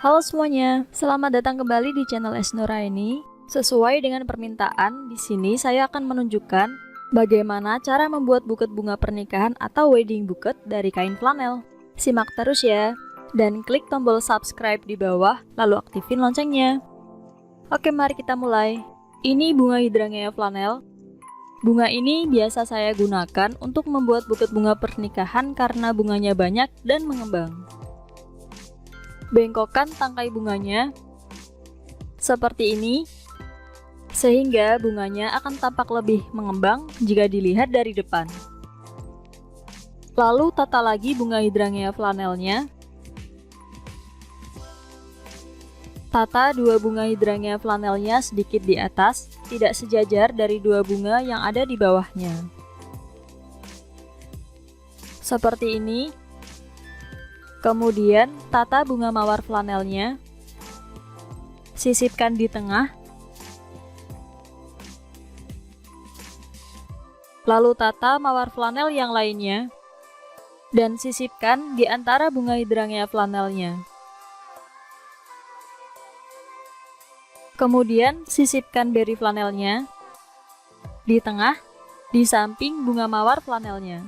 Halo semuanya, selamat datang kembali di channel Esnuraini. Sesuai dengan permintaan, di sini saya akan menunjukkan bagaimana cara membuat buket bunga pernikahan atau wedding buket dari kain flanel. Simak terus ya, dan klik tombol subscribe di bawah, lalu aktifin loncengnya. Oke, mari kita mulai. Ini bunga hydrangea flanel. Bunga ini biasa saya gunakan untuk membuat buket bunga pernikahan karena bunganya banyak dan mengembang. Bengkokkan tangkai bunganya seperti ini, sehingga bunganya akan tampak lebih mengembang jika dilihat dari depan. Lalu tata lagi bunga hydrangea flanelnya. Tata dua bunga hydrangea flanelnya sedikit di atas, tidak sejajar dari dua bunga yang ada di bawahnya. Seperti ini. Kemudian, tata bunga mawar flanelnya. Sisipkan di tengah. Lalu tata mawar flanel yang lainnya. Dan sisipkan di antara bunga hydrangea flanelnya. Kemudian sisipkan beri flanelnya di tengah, di samping bunga mawar flanelnya.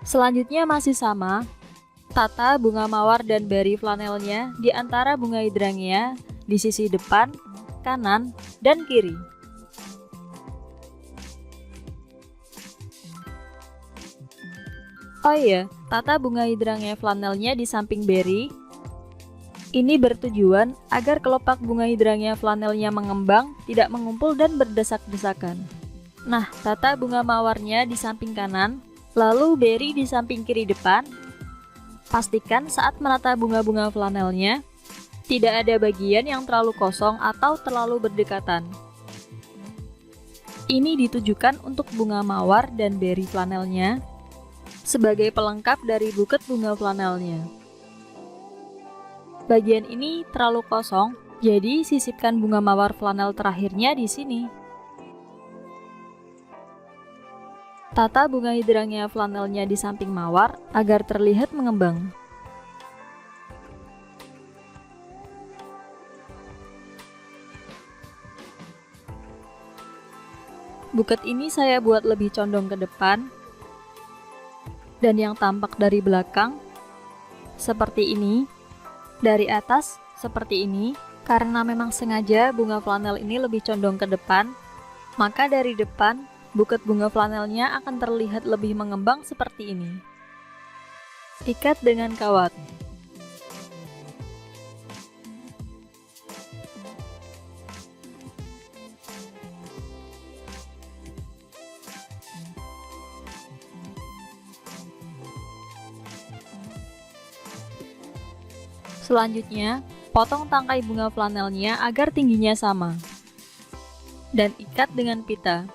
Selanjutnya masih sama, tata bunga mawar dan beri flanelnya di antara bunga hydrangea di sisi depan, kanan, dan kiri. Oh iya, tata bunga hydrangea flanelnya di samping beri. Ini bertujuan agar kelopak bunga hydrangea flanelnya mengembang, tidak mengumpul dan berdesak-desakan. Nah, tata bunga mawarnya di samping kanan, lalu beri di samping kiri depan. Pastikan saat menata bunga-bunga flanelnya, tidak ada bagian yang terlalu kosong atau terlalu berdekatan. Ini ditujukan untuk bunga mawar dan beri flanelnya, sebagai pelengkap dari buket bunga flanelnya. Bagian ini terlalu kosong, jadi sisipkan bunga mawar flanel terakhirnya di sini. Tata bunga hydrangea flanelnya di samping mawar agar terlihat mengembang. Buket ini saya buat lebih condong ke depan, dan yang tampak dari belakang seperti ini. Dari atas seperti ini, karena memang sengaja bunga flanel ini lebih condong ke depan, maka dari depan buket bunga flanelnya akan terlihat lebih mengembang seperti ini. Ikat dengan kawat. Selanjutnya, potong tangkai bunga flanelnya agar tingginya sama, dan ikat dengan pita.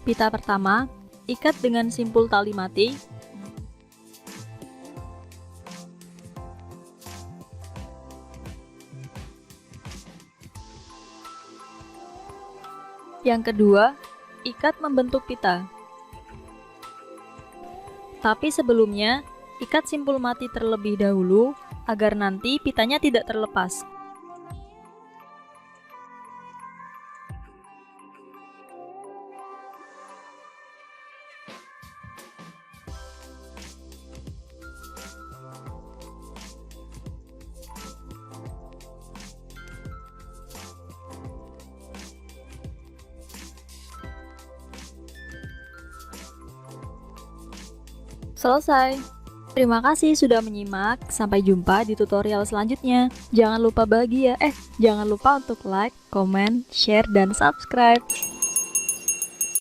Pita pertama, ikat dengan simpul tali mati. Yang kedua, ikat membentuk pita. Tapi sebelumnya, ikat simpul mati terlebih dahulu agar nanti pitanya tidak terlepas. Selesai. Terima kasih sudah menyimak. Sampai jumpa di tutorial selanjutnya. Jangan lupa jangan lupa untuk like, komen, share, dan subscribe.